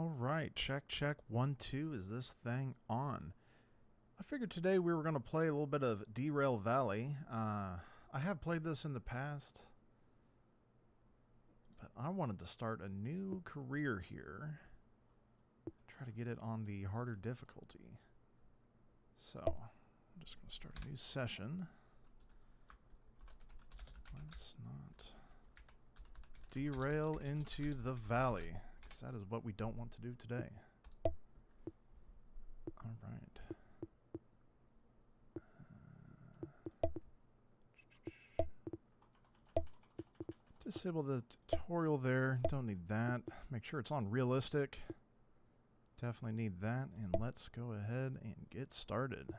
All right, check, check, 1, 2. Is this thing on? I figured today we were going to play a little bit of Derail Valley. I have played this in the past, but I wanted to start a new career here. Try to get it on the harder difficulty. So, I'm just going to start a new session. Let's not derail into the valley, because that is what we don't want to do today. All right. Disable the tutorial there. Don't need that. Make sure it's on realistic. Definitely need that. And let's go ahead and get started.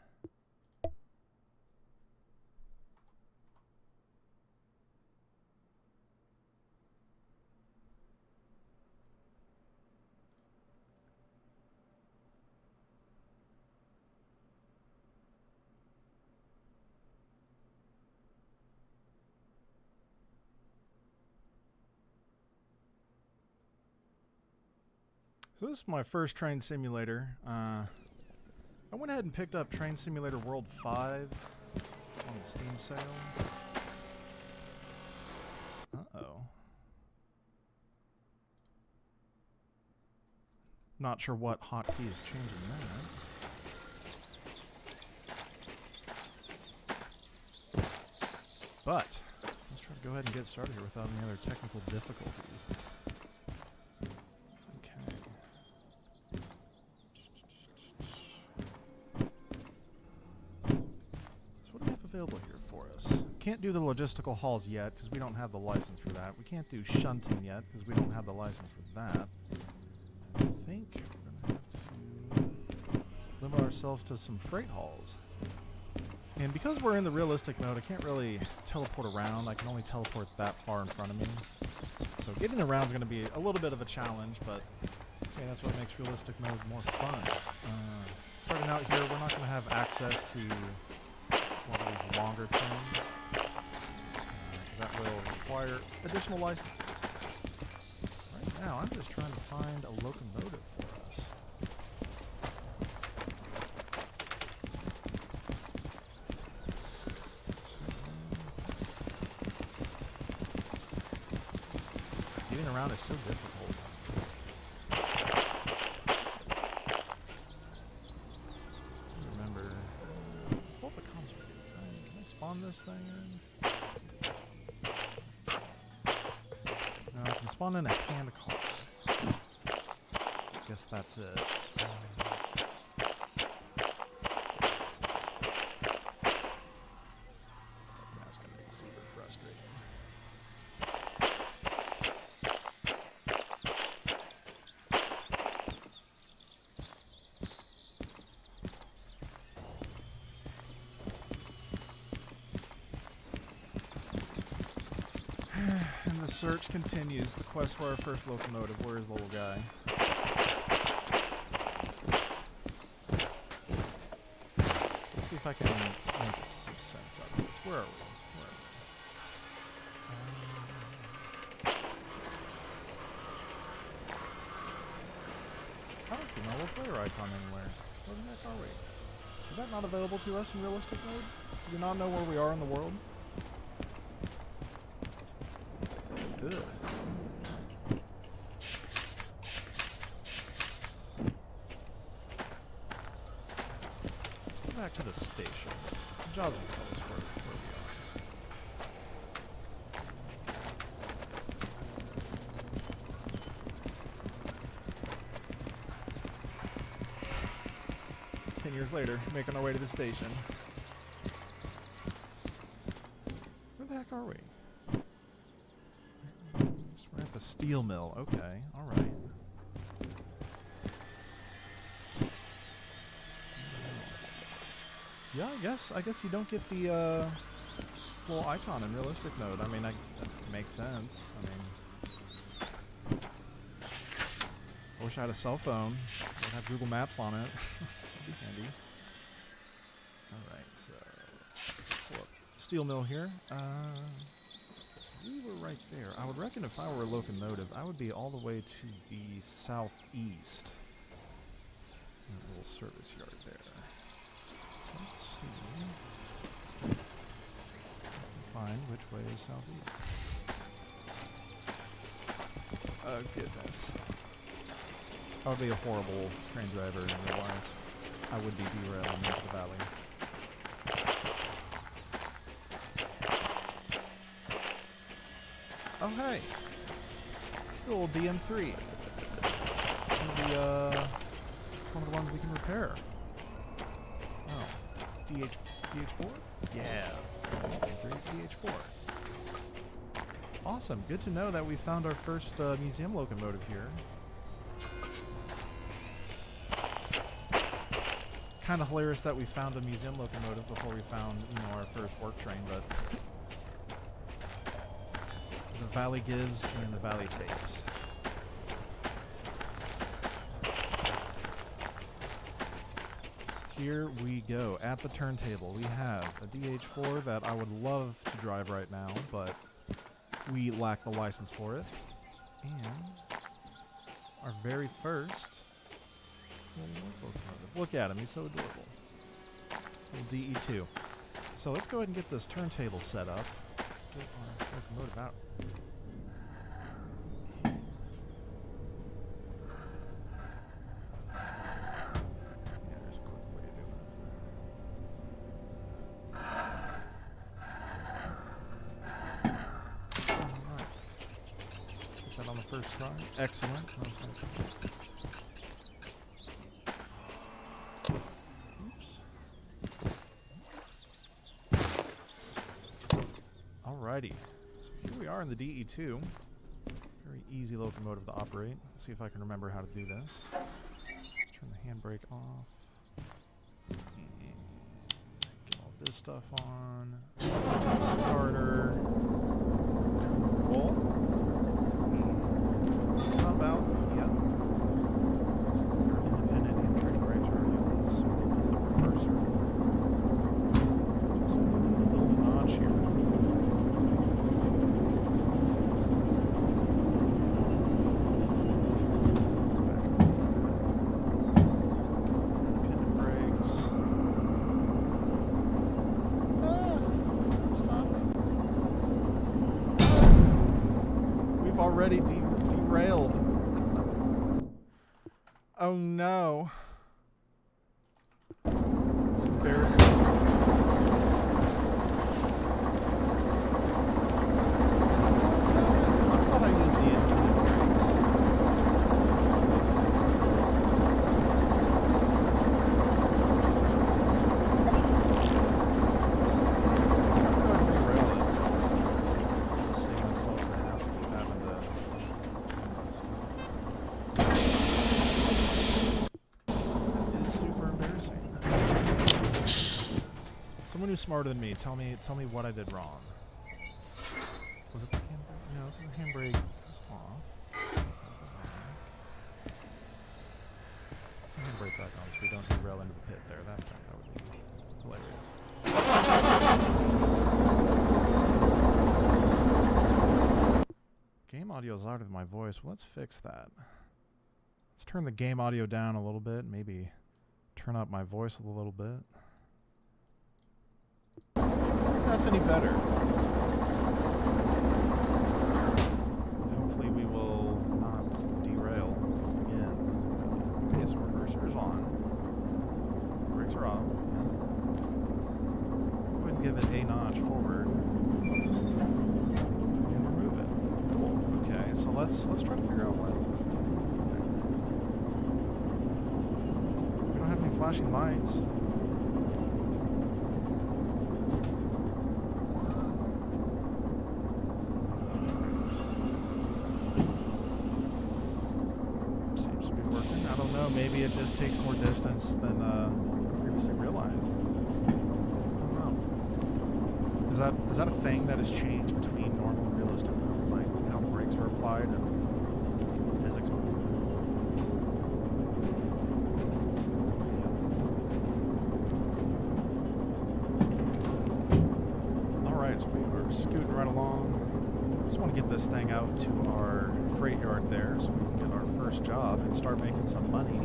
So this is my first train simulator. I went ahead and picked up Train Simulator World 5 on the Steam sale. Uh-oh. Not sure what hotkey is changing that. But, let's try to go ahead and get started here without any other technical difficulties. Available here for us. Can't do the logistical hauls yet because we don't have the license for that. We can't do shunting yet because we don't have the license for that. I think we're going to have to limit ourselves to some freight hauls. And because we're in the realistic mode, I can't really teleport around. I can only teleport that far in front of me. So getting around is going to be a little bit of a challenge, but okay, that's what makes realistic mode more fun. Starting out here, we're not going to have access to one of these longer trains, because that will require additional licenses. Right now, I'm just trying to find a locomotive for us. Getting around is so difficult. This thing in? No, I can spawn in a hand car. Guess that's it. That's gonna be super frustrating. And the search continues. The quest for our first locomotive. Where is the little guy? Let's see if I can make some sense out of this. Where are we? I don't see my little player icon anywhere. Where the heck are we? Is that not available to us in realistic mode? Do we not know where we are in the world? Ugh. Let's go back to the station. The job will tell us where we are. 10 years later, making our way to the station. Where the heck are we? We're at the steel mill. Okay, all right. Yeah, I guess you don't get the little icon in realistic mode. I mean, that makes sense. I mean, I wish I had a cell phone. I'd have Google Maps on it. That'd be handy. All right, so pull up steel mill here. we were right there. I would reckon if I were a locomotive, I would be all the way to the southeast. A little service yard there. Let's see. Find which way is southeast. Oh goodness. I would be a horrible train driver in real life. I would be derailing into the valley. Oh hey! It's a little DM3. One of the ones we can repair. Oh. DH4? Yeah. DM3's DH4. Awesome. Good to know that we found our first museum locomotive here. Kind of hilarious that we found a museum locomotive before we found, our first work train, but the valley gives and the valley takes. Here we go. At the turntable, we have a DH4 that I would love to drive right now, but we lack the license for it. And our very first locomotive. Look at him, he's so adorable. Little DE2. So let's go ahead and get this turntable set up. Get our locomotive out. Yeah, there's a quick way of doing it. Alright. Get that on the first try. Excellent. Alrighty, so here we are in the DE2. Very easy locomotive to operate. Let's see if I can remember how to do this. Let's turn the handbrake off. And get all this stuff on. Starter. Cool. How about, yeah. Independent entry brakes are off, so we'll put the reverser. Just a little notch here. Already derailed. Oh no. It's embarrassing. I thought I used the independent brakes. Someone who's smarter than me, tell me what I did wrong. Was it the handbrake? No, the handbrake was off. Handbrake back on so we don't derail into the pit there. That would be hilarious. Game audio is louder than my voice. Well, let's fix that. Let's turn the game audio down a little bit. Maybe turn up my voice a little bit. If that's any better. Hopefully we will not derail again. Okay, so reverser is on. Brakes are off. Go ahead and give it a notch forward. And remove it. Cool. Okay, so let's try to figure out what. We don't have any flashing lights. Maybe it just takes more distance than previously realized. I don't know. Is that a thing that has changed between normal and realistic modes, like how the brakes are applied and physics mode? All right, so we were scooting right along. Just want to get this thing out to our freight yard there so we can get our first job and start making some money.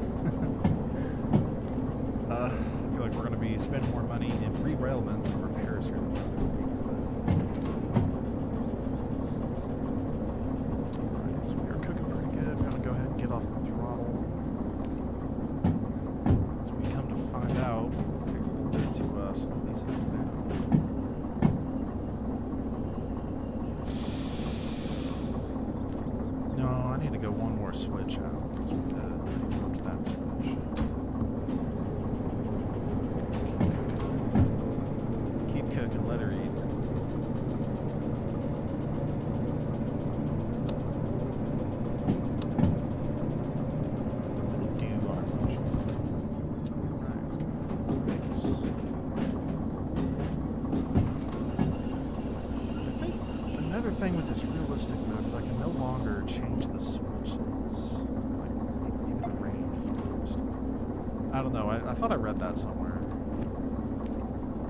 I feel like we're going to be spending more money in derailments and repairs here than we're going to be. Alright, so we are cooking pretty good. We're going to go ahead and get off the throttle. As we come to find out, it takes a little bit to slow these things down. No, I need to go one more switch out. Because we moved that switch. Keep cooking, let her eat. Do our motion. Alright, let's go. I think another thing with this realistic mode is I can no longer change the switches. Like, maybe the rain used. I don't know. I thought I read that somewhere.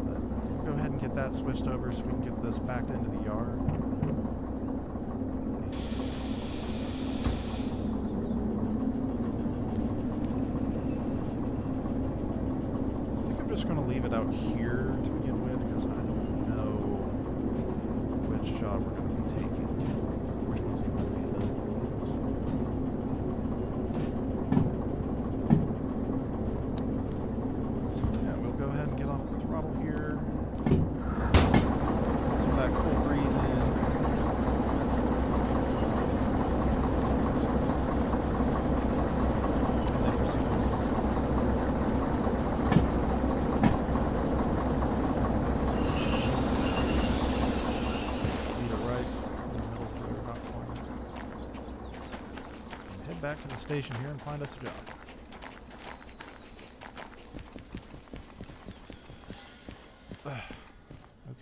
But we'll go ahead and get that switched over so we can get this backed into the yard. I think I'm just going to leave it out here to begin with because I don't know which job we're going to be taking. Which one's even going to be available for us. So yeah, we'll go ahead and get off the throttle here. Get some of that cool breeze in. And then proceed to lead it right in the middle through the hot corner. And head back to the station here and find us a job.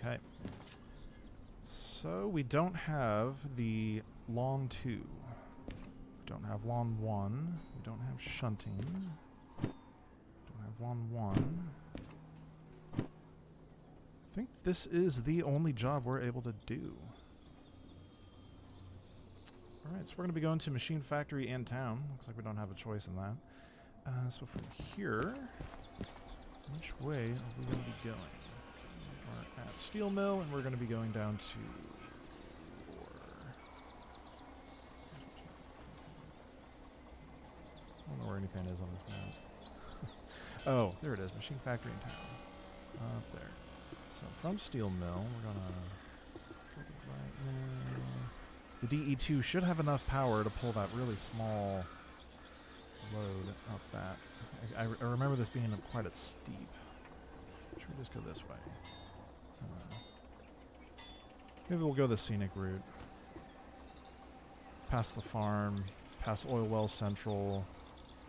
Okay. So we don't have the long 2. We don't have long 1. We don't have shunting. Don't have long 1. I think this is the only job we're able to do. Alright, so we're going to be going to Machine Factory and Town. Looks like we don't have a choice in that. So from here, which way are we going to be going? We're at Steel Mill, and we're going to be going down to... I don't know where anything is on this map. Oh, there it is. Machine Factory in Town. Up there. So from Steel Mill, we're going to... right now. The DE2 should have enough power to pull that really small load up that. I remember this being quite a steep. Should we just go this way? Maybe we'll go the scenic route. Past the farm, past Oil Well Central.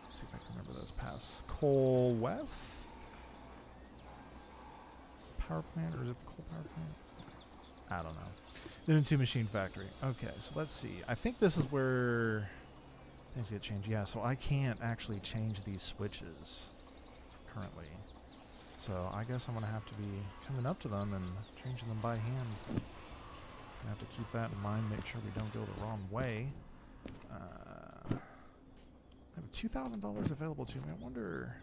Let's see if I can remember those. Past Coal West? Power plant, or is it the coal power plant? I don't know. Then into Machine Factory. Okay, so let's see. I think this is where things get changed. Yeah, so I can't actually change these switches currently. So I guess I'm going to have to be coming up to them and changing them by hand. I have to keep that in mind, make sure we don't go the wrong way. I have $2,000 available to me. I wonder,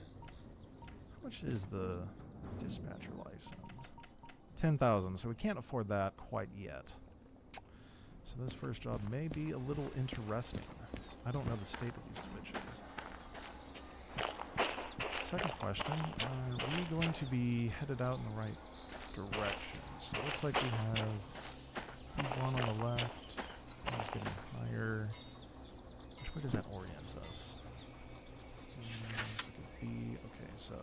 how much is the dispatcher license? 10,000, so we can't afford that quite yet. So this first job may be a little interesting. I don't know the state of these switches. Second question, are we going to be headed out in the right direction? So it looks like we have one on the left. One's getting higher. Which way does that orient us? Okay, so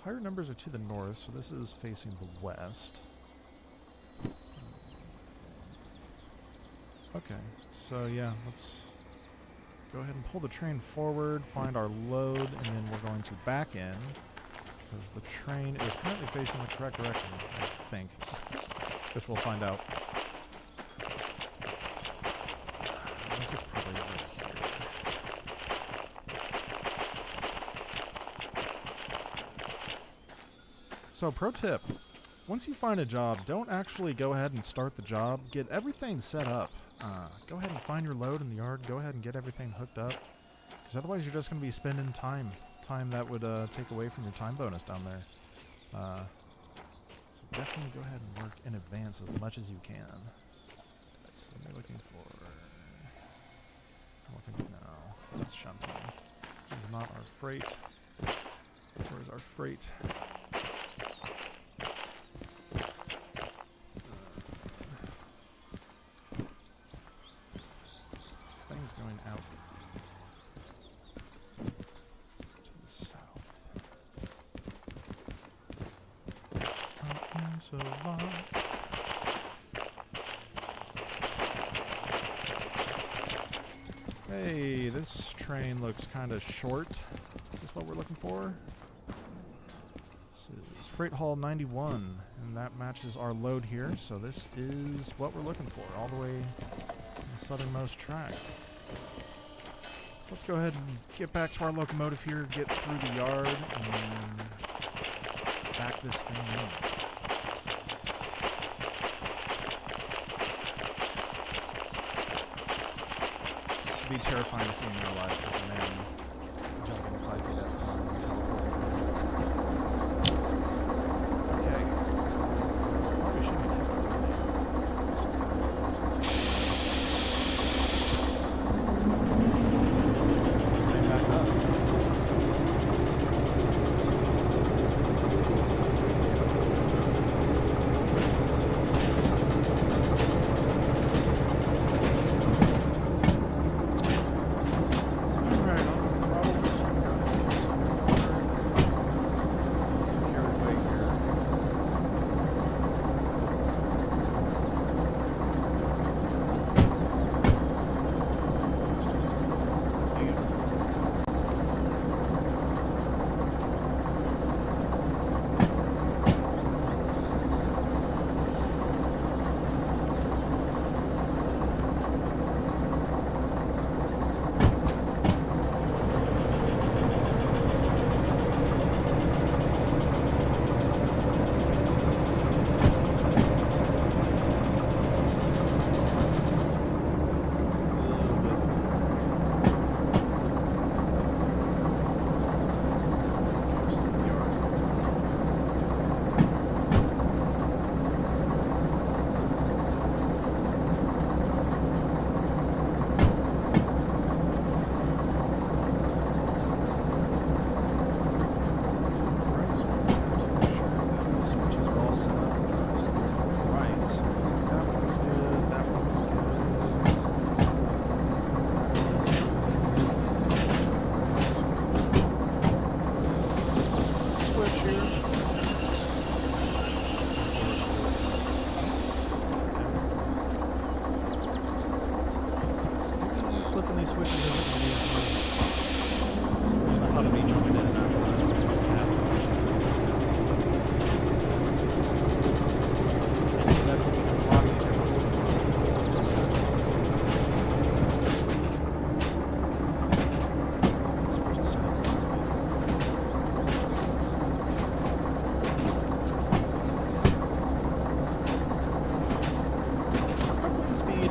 higher numbers are to the north, so this is facing the west. Okay, so yeah, let's go ahead and pull the train forward, find our load, and then we're going to back in, because the train is currently facing the correct direction, I think. Guess we'll find out. This is probably over here. So, pro tip. once you find a job, don't actually go ahead and start the job. Get everything set up. Go ahead and find your load in the yard. Go ahead and get everything hooked up. Because otherwise you're just going to be spending time. Time that would take away from your time bonus down there. So definitely go ahead and work in advance as much as you can. So what are we looking for? I don't think no. That's shunting. This is not our freight. Where's our freight? This thing's going out to the south. I am so lost. Hey, this train looks kind of short. Is this what we're looking for? This is Freight Hall 91, and that matches our load here, so this is what we're looking for, all the way in the southernmost track. So let's go ahead and get back to our locomotive here, get through the yard, and back this thing in. It'd be terrifying to see in real life as a man jumping 5 feet at a time and teleporting. Okay. Probably shouldn't have kept it really. It's just gonna stay back up.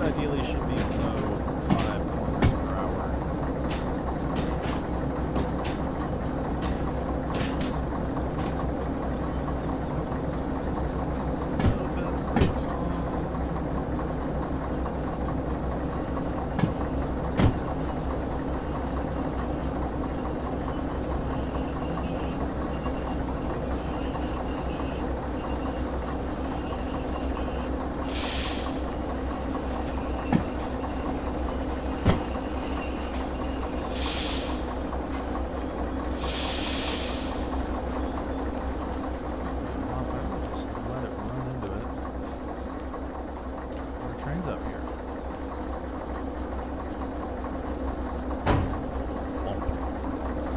Ideally should be below 5 kilometers per hour. A little bit of brakes on. Trains up here.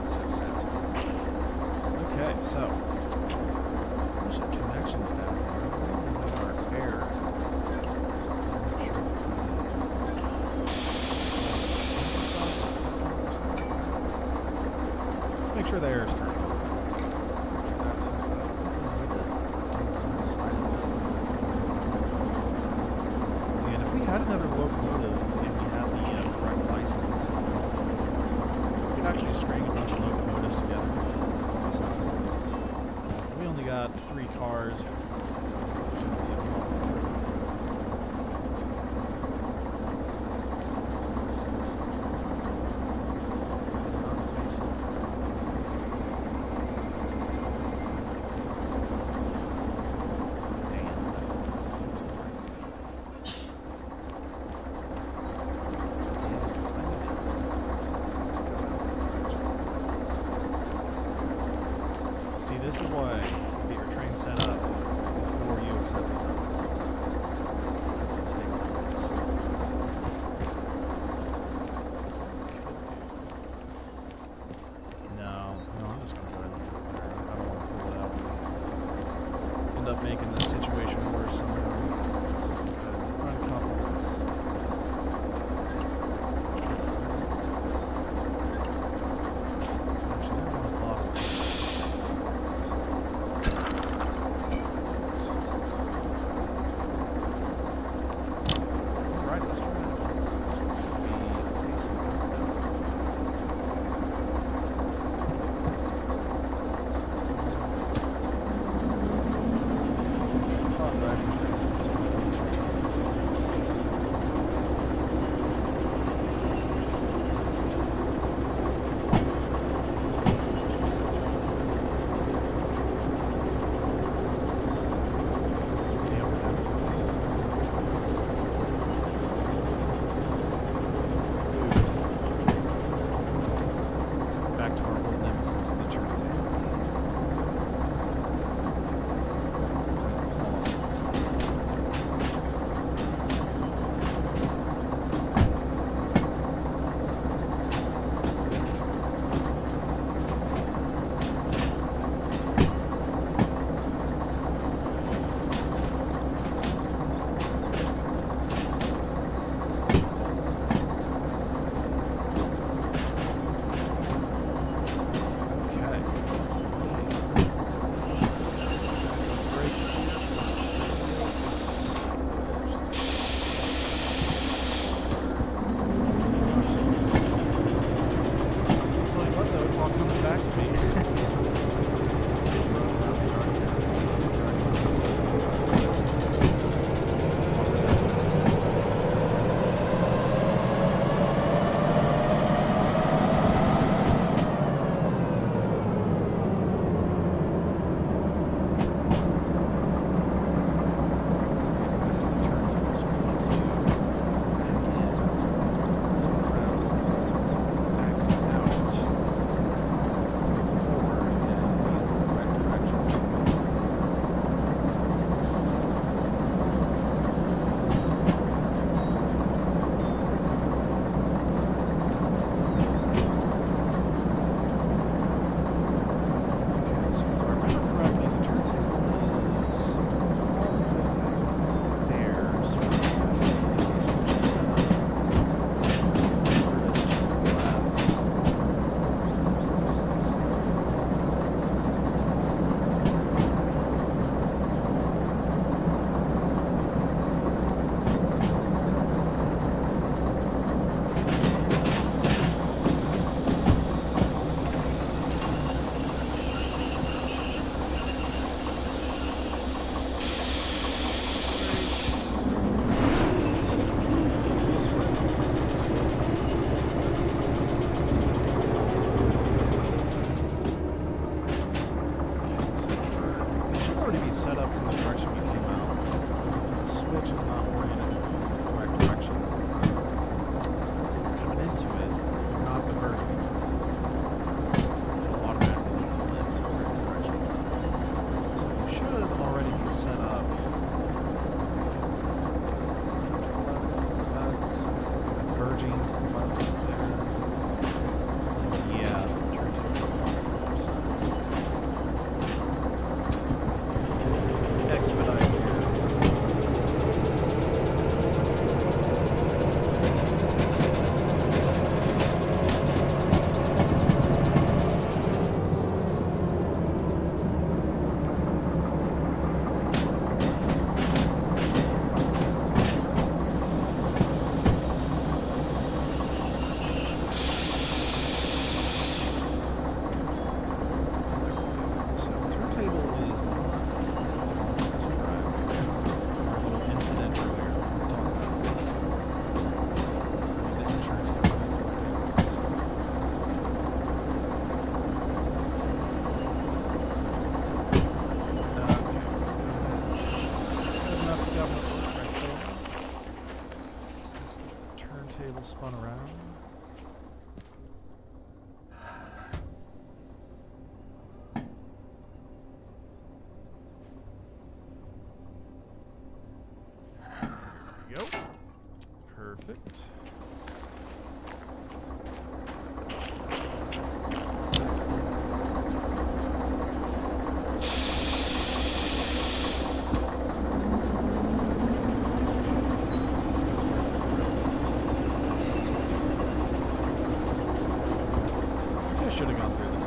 So satisfying. Okay, so there's some connections down here. With our air. Let's make sure the air is turned on. That's something we did. 3 cars. Shouldn't be a problem. See, this is why you get your train set up before you accept the tunnel. Because it stays in place. No, I'm just going to go ahead and leave it there. I don't want to pull it out and end up making this situation worse somehow. So let's go ahead and uncouple this. Actually, I want to bottle it. turntable spun around. There we go. Perfect. Should have gone through this.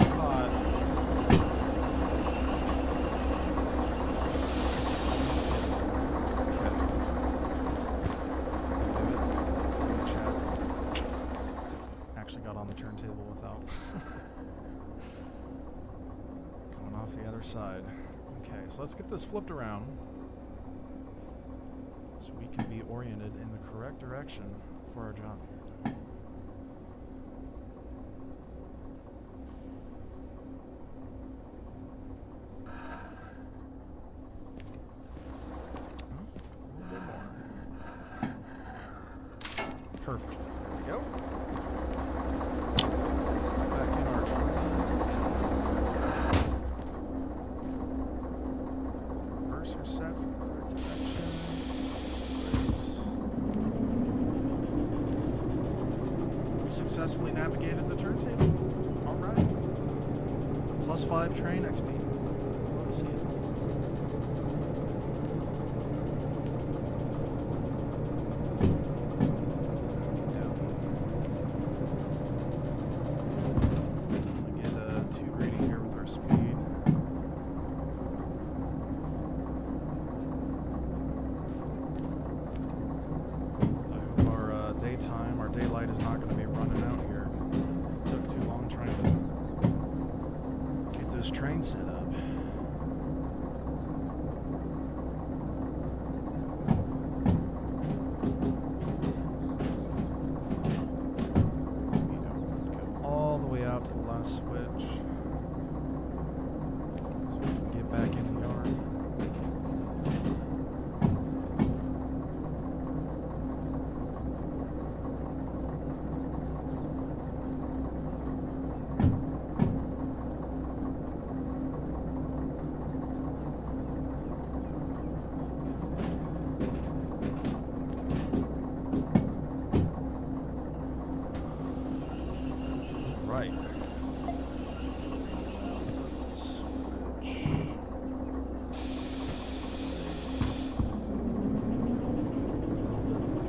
Spot. Actually got on the turntable without going off the other side. Okay, so let's get this flipped around. So we can be oriented in the correct direction for our job here. A little bit more. Perfect. There we go. Back in our train. Reverser set for the correct direction. Successfully navigated the turntable. All right. +5 train XP. Love to see it. Don't get too greedy here with our speed. I hope our daytime, our daylight is not going to be running out here. It took too long trying to get this train set up. We don't go all the way out to the last switch. So we can get back in the yard. Right. Switch.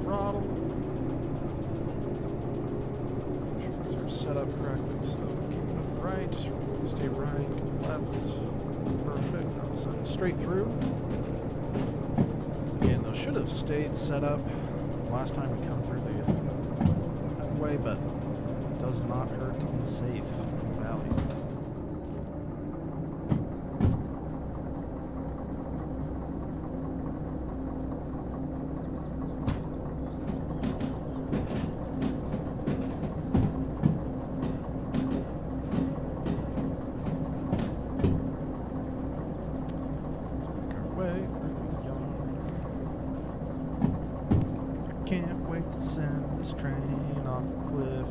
Throttle. Sure are set up correctly, so keep it right, stay right, left. Perfect. All of a sudden, straight through. Again, those should have stayed set up last time we come through that way, but it does not hurt to be safe in the valley. Let's make our way through the yard. I can't wait to send this train off the cliff.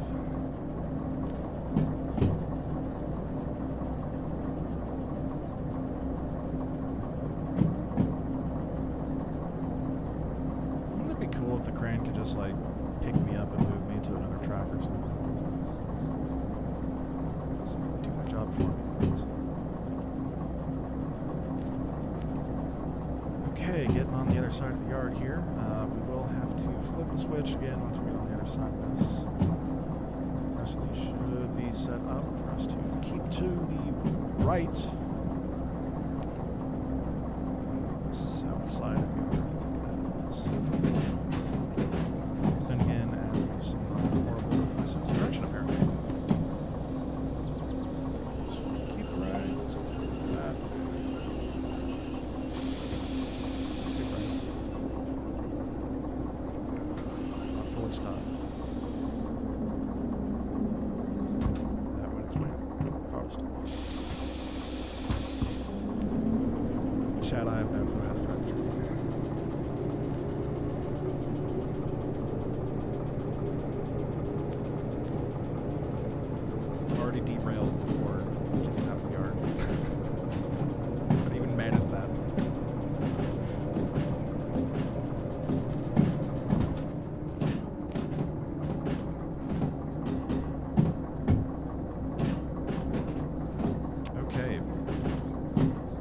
Wouldn't it be cool if the crane could just like pick me up and move me to another track or something? Just do my job for me, please. Okay, getting on the other side of the yard here. We will have to flip the switch again once we get on the other side of this. The rest of these should be set up for us to keep to the right. South side of the yard, I think that is. Then again, as we've seen on the horrible sense of direction apparently. So keep right, so that. Stay right. Not fully stopped. That went its way. Probably still. Chat, I have no clue how to drive a train. I've already derailed before getting out of the yard. What even man is that? Okay.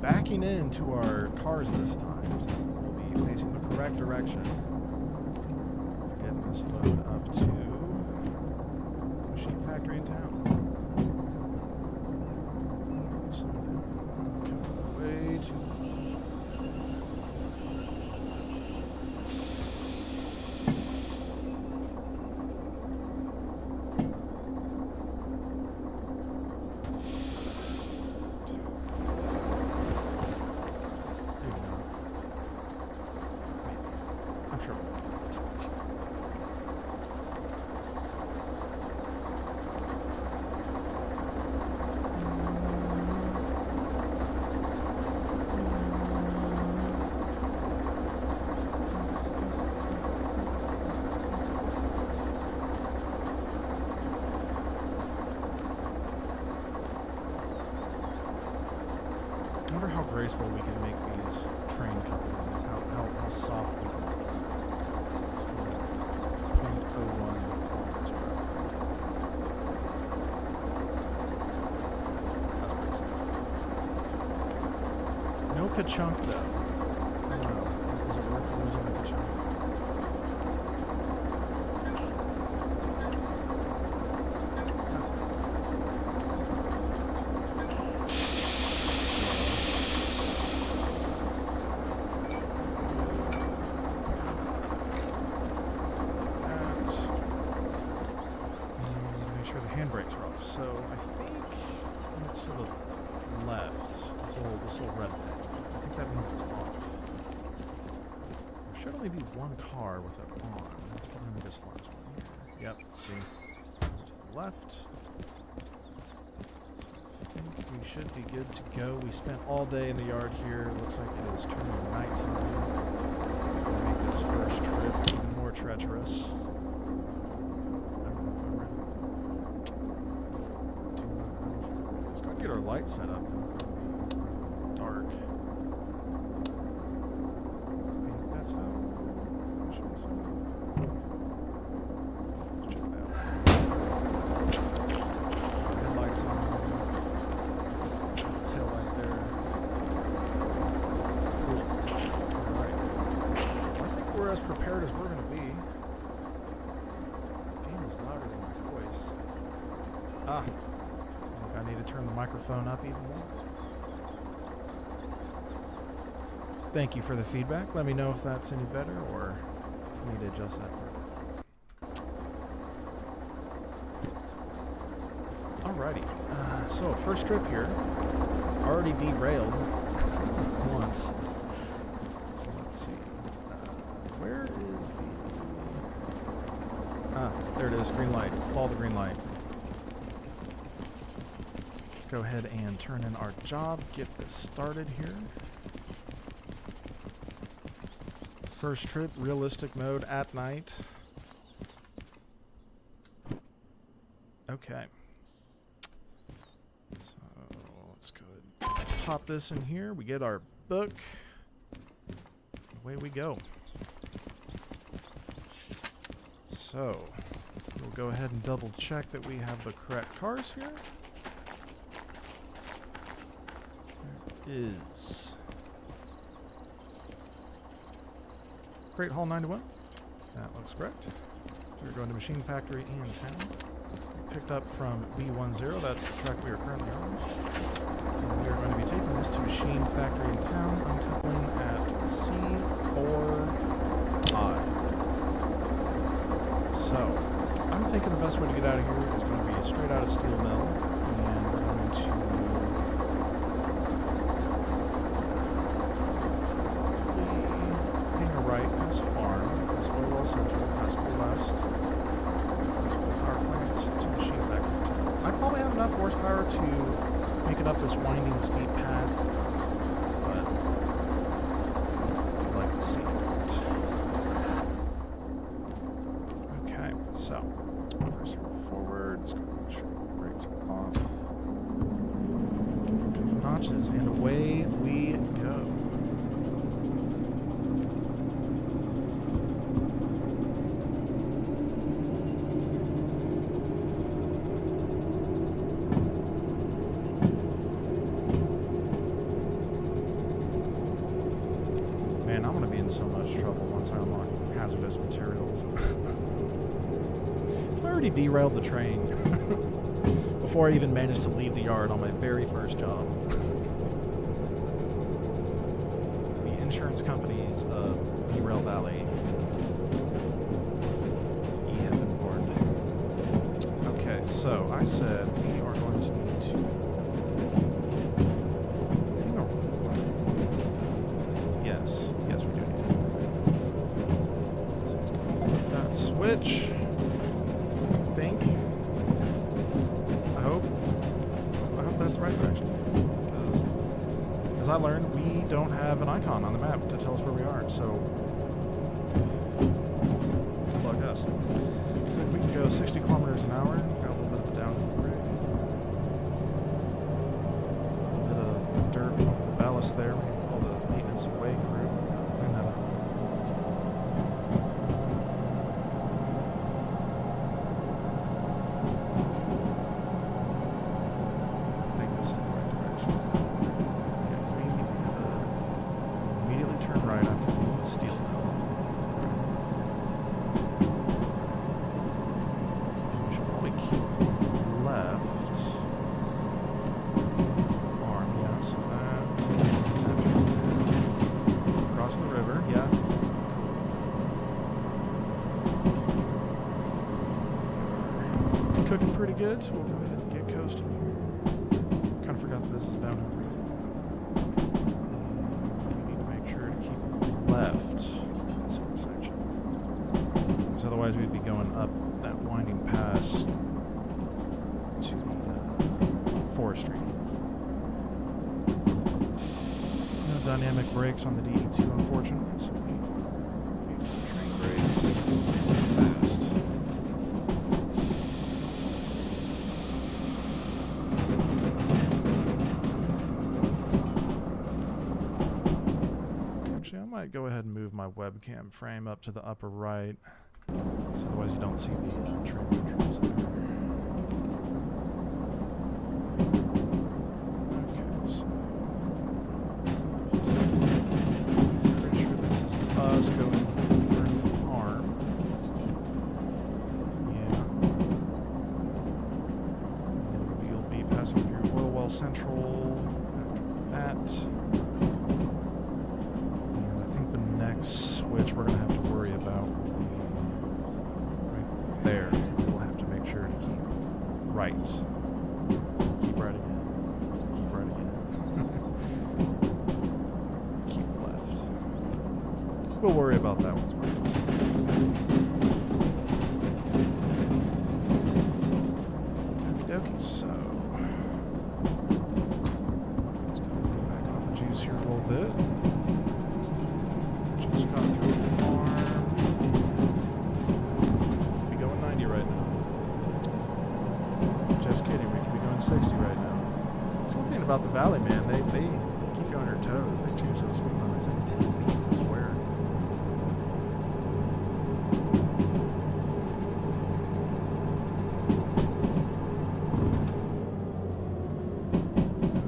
Backing into our cars this time, so we'll be facing the correct direction. We're getting this load up to machine factory in town. So, coming way too much. I'm sure. I wonder how graceful we can make these train couplings, how soft we can make them. 0.01 kilometers per hour. That's pretty safe. No ka-chunk though. I don't know. Is it worth losing a ka-chunk? That's okay. Handbrakes are off, so I think it's to the left. This little red thing. I think that means it's off. There should only be one car with it on. That's probably gonna be this last one here. Yep, see. To the left. I think we should be good to go. We spent all day in the yard here. Looks like it is turning nighttime. It's gonna make this first trip even more treacherous. Get our light set up. Dark. I think that's how it should be set up. Let's check that out. Headlights on. Tail light there. Cool. Alright. I think we're as prepared as we're going to be. The game is louder than my voice. Ah. I need to turn the microphone up even more. Thank you for the feedback. Let me know if that's any better or if we need to adjust that further. Alrighty. So, first trip here. Already derailed once. So, let's see. Where is the... Ah, there it is. Green light. Follow the green light. Go ahead and turn in our job, get this started here. First trip, realistic mode at night. Okay. So let's go ahead and pop this in here. We get our book. Away we go. So we'll go ahead and double check that we have the correct cars here. Is Crate Hall 91. That looks correct. We're going to Machine Factory in town. Picked up from B10. That's the track we are currently on. And we are going to be taking this to Machine Factory in town, uncoupling at C4I. So, I'm thinking the best way to get out of here is going to be straight out of Steel Mill. And we're going to right past Farm, past Oilwell Central, past Cool West, past Coal Power Plant to Machine Factory. I probably have enough horsepower to make it up this winding, steep path, but And away we go. Man, I'm going to be in so much trouble once I unlock hazardous materials. If I already derailed the train before I even managed to leave the yard on my very first job. The insurance companies of Derail Valley have been warned. Okay, so I said we are going to need to hang on. Yes, we do need to. So let's go flip that switch. I think. I hope that's the right direction. Because, as I learned, we don't have an icon on the map to tell us where we are. So, good luck us. Looks like we can go 60 kilometers an hour. Got a little bit of a downhill grade. A little bit of dirt off the ballast there. We can call the maintenance and way crew. Clean that up. Cooking pretty good, so we'll go ahead and get coasting here. Kind of forgot that this is a downhill road. And we need to make sure to keep left at this intersection. Because otherwise we'd be going up that winding pass to the forestry. No dynamic brakes on the DE2, unfortunately, so we use some train brakes fast. I might go ahead and move my webcam frame up to the upper right, so otherwise you don't see the train controls there. Okay, so pretty sure this is us going through the farm. Yeah. And we'll be passing through Oil Well Central after that. Switch we're going to have to worry about will be right there. We'll have to make sure to keep right. Keep right again. Keep right again. Keep left. We'll worry about that once we're close. Okie dokie, so let's go back on the juice here a little bit. Just got through the farm. Could be going 90 right now. Just kidding, we could be going 60 right now. That's one thing about the valley, man. They keep you on your toes. They change those speed limits every 10 feet, I swear.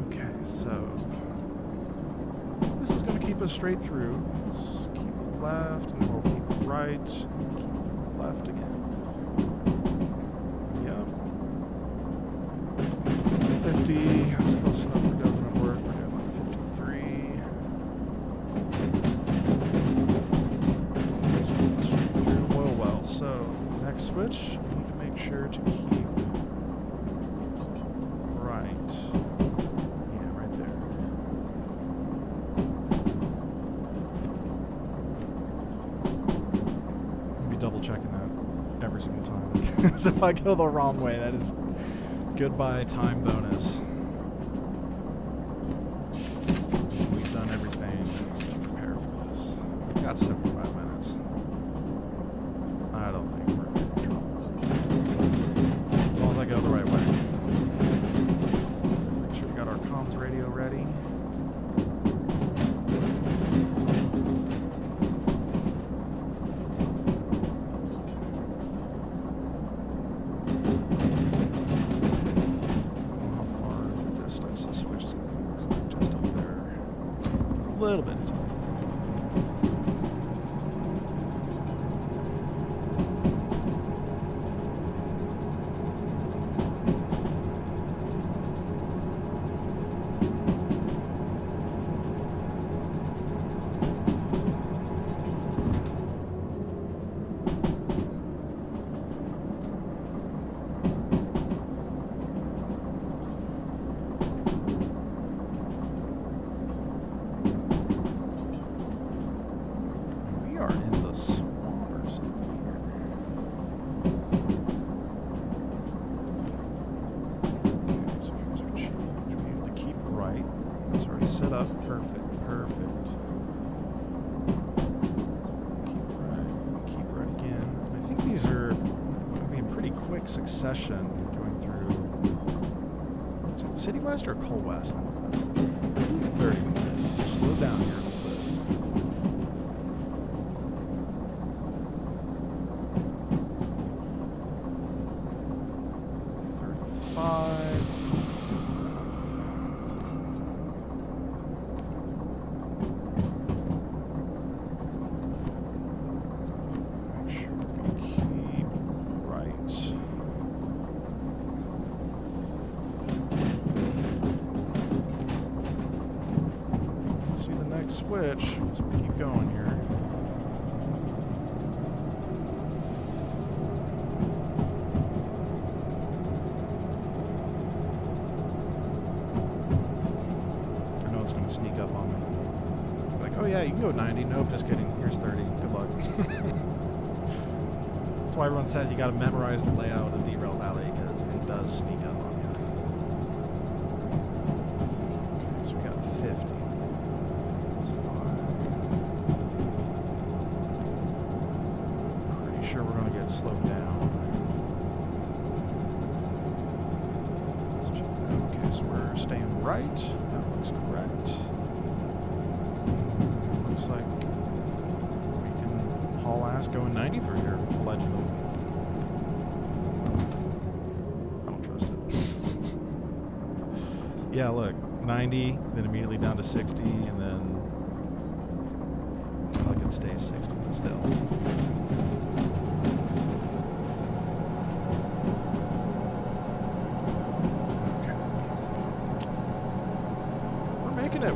Okay, so I think this is going to keep us straight through. Let's keep left, and then we'll keep right, and keep left again. Yep. 50, that's close enough for government work. We're doing like 53. Straight through Oil Well. So, next switch, we need to make sure to keep right. Yeah, right there. Double checking that every single time. Because if I go the wrong way, that is goodbye time bonus. We've done everything to prepare for this. We've got 75 minutes. I don't think we're in trouble. As long as I go the right way. So make sure we got our comms radio ready. Little bit of time. Set up. Perfect. Perfect. Keep right again. I think these are going to be in pretty quick succession going through. Is it City West or Coal West? 30. Slow down here a little bit. 35. Switch, so we keep going here. I know it's going to sneak up on me. Like, oh yeah, you can go 90. Nope, just kidding. Here's 30. Good luck. That's why everyone says you got to memorize the layout of Derail Valley, because it does sneak up on you. Okay, so we got 50. Sure we're going to get slowed down. Okay, so we're staying right. That looks correct. Looks like we can haul ass going 90 through here, allegedly. I don't trust it. Yeah, look, 90, then immediately down to 60, and then looks like it stays 60, but still.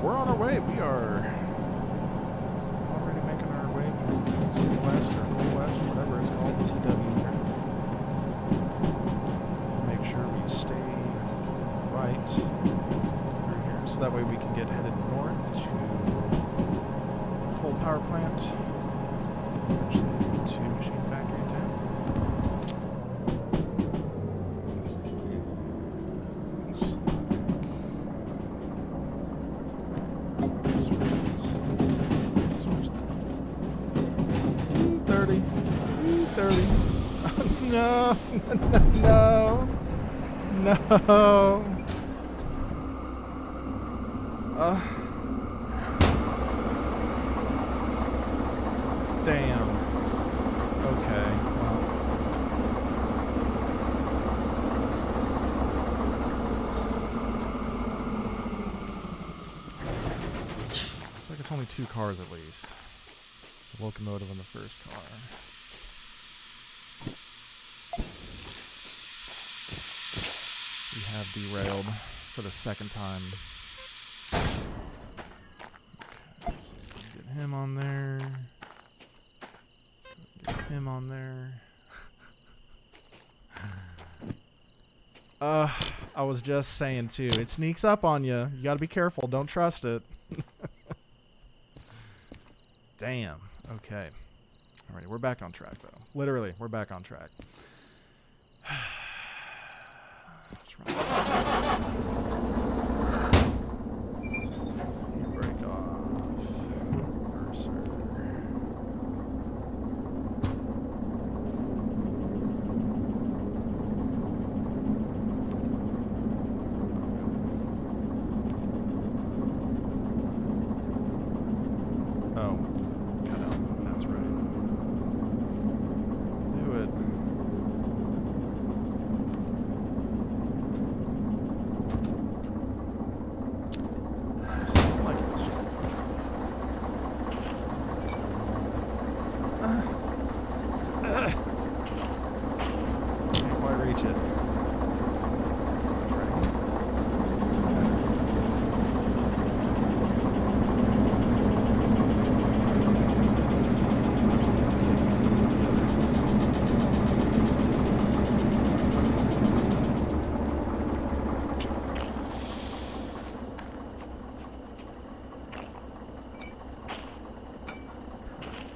We're on our way. We are already making our way through City West or Coal West, whatever it's called, the CW here. Make sure we stay right through here, so that way we can get headed north to coal power plant, eventually to machine factory in town. No, no, no. Damn. Okay. Well. Looks like it's only 2 cars at least. The locomotive and the first car. We have derailed for the second time. Okay, so let's go get him on there. Let's go get him on there. I was just saying too, it sneaks up on you. You gotta be careful, don't trust it. Damn. Okay. Alrighty, we're back on track though. Literally, we're back on track. Break off. Reverser. Oh. Cut out. That's right. Do it.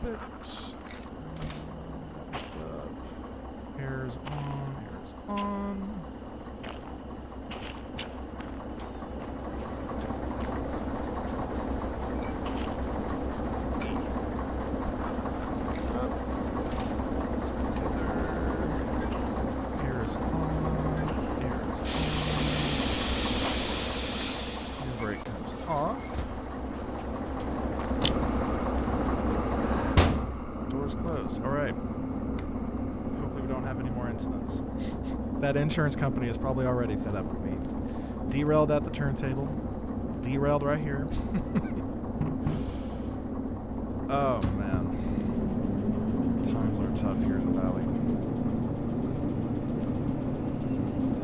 Perfect. Air's on. Air's on. That insurance company is probably already fed up with me. Derailed at the turntable. Derailed right here. Oh, man. Times are tough here in the valley.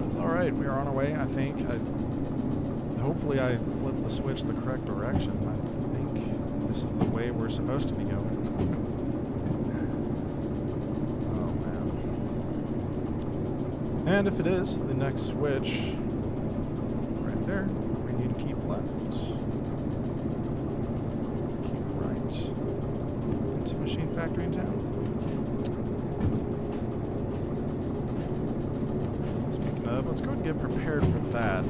That's alright. We are on our way, I think. Hopefully I flipped the switch the correct direction. I think this is the way we're supposed to be going. And if it is, the next switch, right there, we need to keep left, keep right, into Machine Factory in town. Speaking of, let's go and get prepared for that.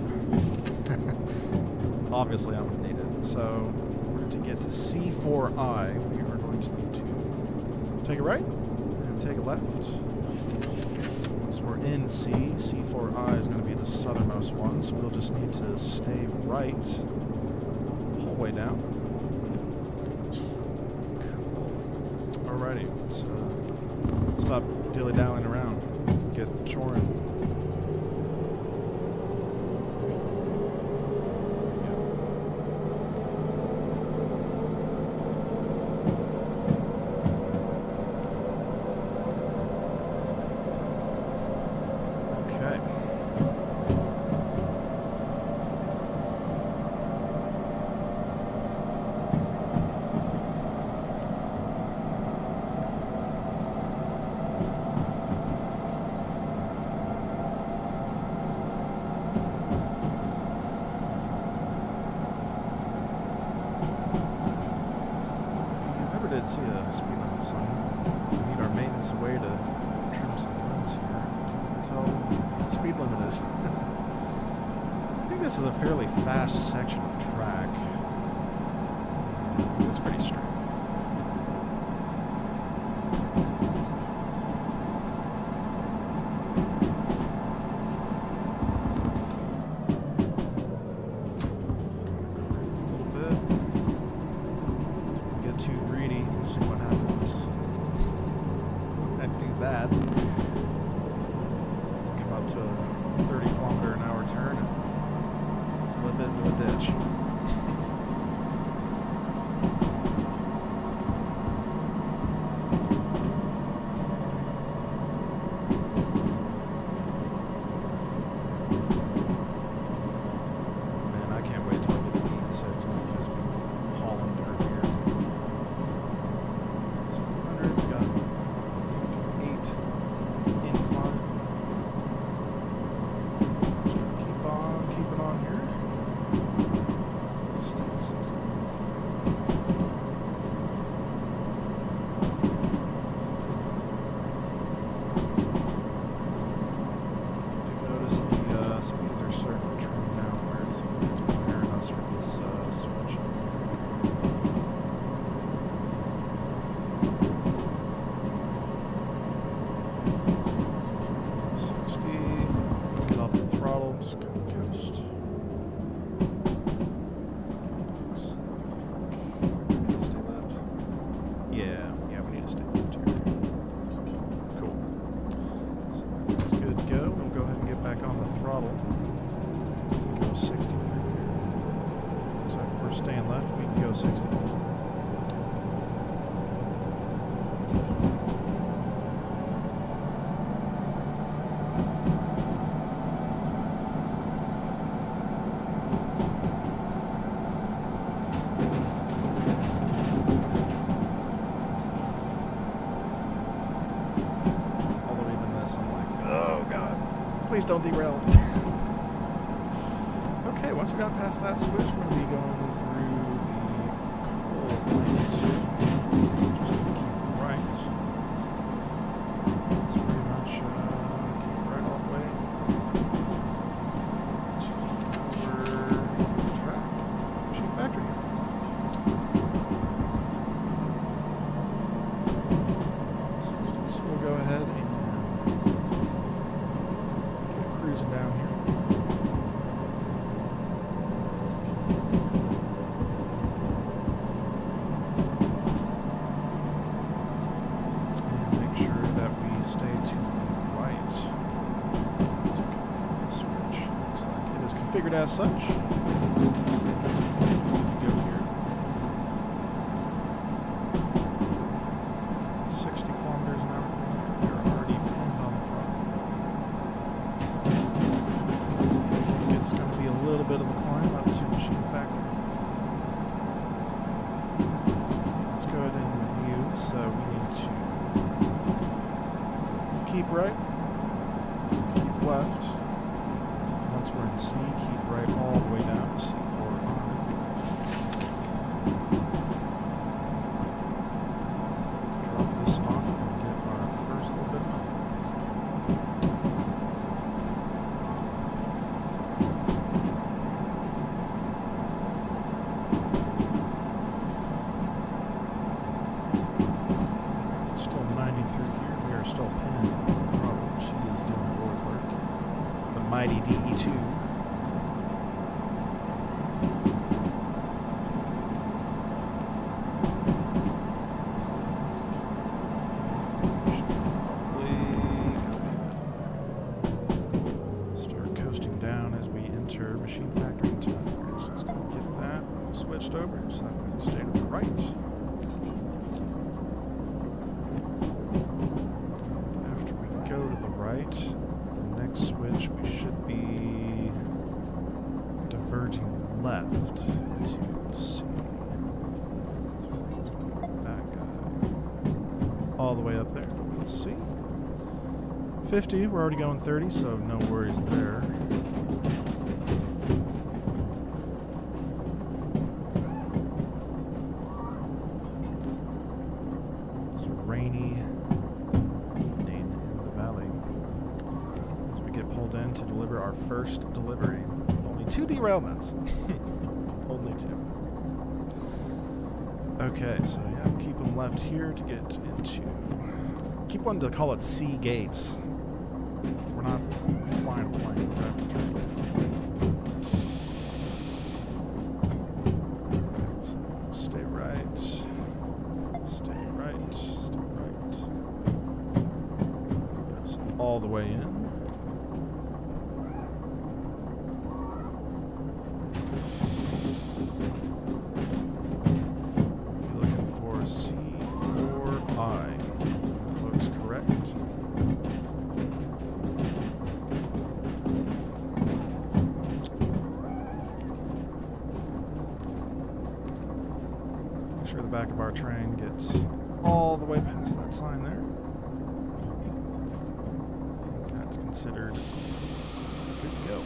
Obviously, I'm going to need it. So, in order to get to C4I, we are going to need to take a right and take a left. We're in C. C4I is going to be the southernmost one, so we'll just need to stay right the whole way down. Cool. Alrighty, let's stop dilly-dallying around. Get choring. See a speed limit sign. We need our maintenance away to trim some limbs here. Can tell what the speed limit is. I think this is a fairly fast section of track. It looks pretty straight. Staying left, we can go 60. Although even this, I'm like, oh god, please don't derail. Okay, once we got past that switch, we're going to be going through the coal plant. Just figured as such. Go here. 60 kilometers an hour from here. We're already pinned on the throttle. I think it's going to be a little bit of a climb up to Machine Factory. Let's go ahead and review. So we need to keep right, keep left. Once we're in C, keep right all the way down to C4 on. Drop this off and get our first little bit of money. Still 93 here. We are still pinning the throttle. She is doing the Lord's work. The mighty DE2. Start coasting down as we enter Machine Factory in town. So let's go get that switched over. So that way we stay to the right. After we go to the right, the next switch we should be diverging left to C. So I think it's going to be that guy all the way up there. We'll see. 50, we're already going 30, so no worries there. It's a rainy evening in the valley as we get pulled in to deliver our first delivery with only 2 derailments. Only 2. Okay, so yeah, keep them left here to get into. Keep wanting to call it C gates. We're not flying a plane, we're driving a train. Alright, so stay right. Stay right. Stay right. So all the way in. We're looking for C4I. That looks correct. Make sure the back of our train gets all the way past that sign there. I think that's considered good to go.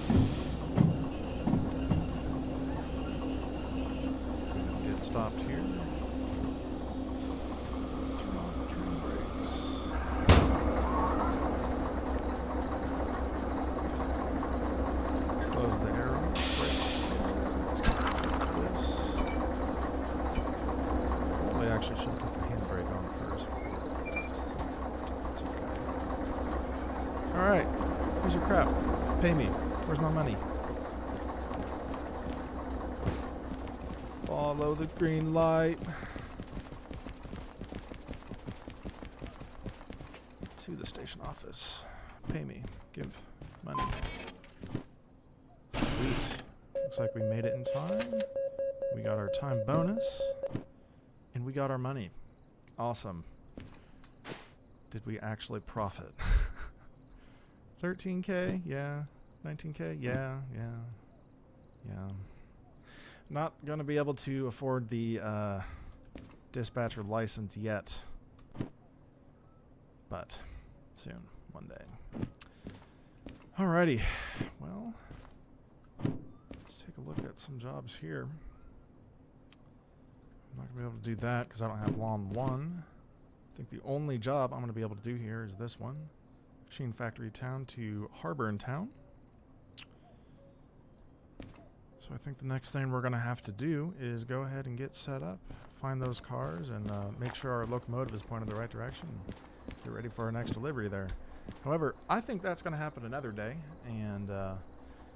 Get stopped here. Turn off the train brakes. Close the arrow. Let's go like this. They actually should put the handbrake on first. That's okay. Alright. Here's your crap. Pay me. Where's my money? Follow the green light. To the station office. Pay me. Give money. Sweet. Looks like we made it in time. We got our time bonus. And we got our money. Awesome. Did we actually profit? 13K? Yeah. 19K? Yeah. Not going to be able to afford the dispatcher license yet. But soon. One day. Alrighty. Well, let's take a look at some jobs here. I'm not going to be able to do that because I don't have Lawn 1. I think the only job I'm going to be able to do here is this one. Machine Factory Town to Harbor in Town. So I think the next thing we're going to have to do is go ahead and get set up, find those cars, and make sure our locomotive is pointed the right direction. Get ready for our next delivery there. However, I think that's going to happen another day, and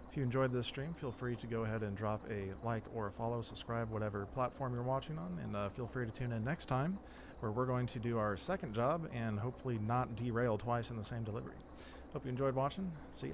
if you enjoyed this stream, feel free to go ahead and drop a like or a follow, subscribe, whatever platform you're watching on, and feel free to tune in next time where we're going to do our second job and hopefully not derail twice in the same delivery. Hope you enjoyed watching. See ya.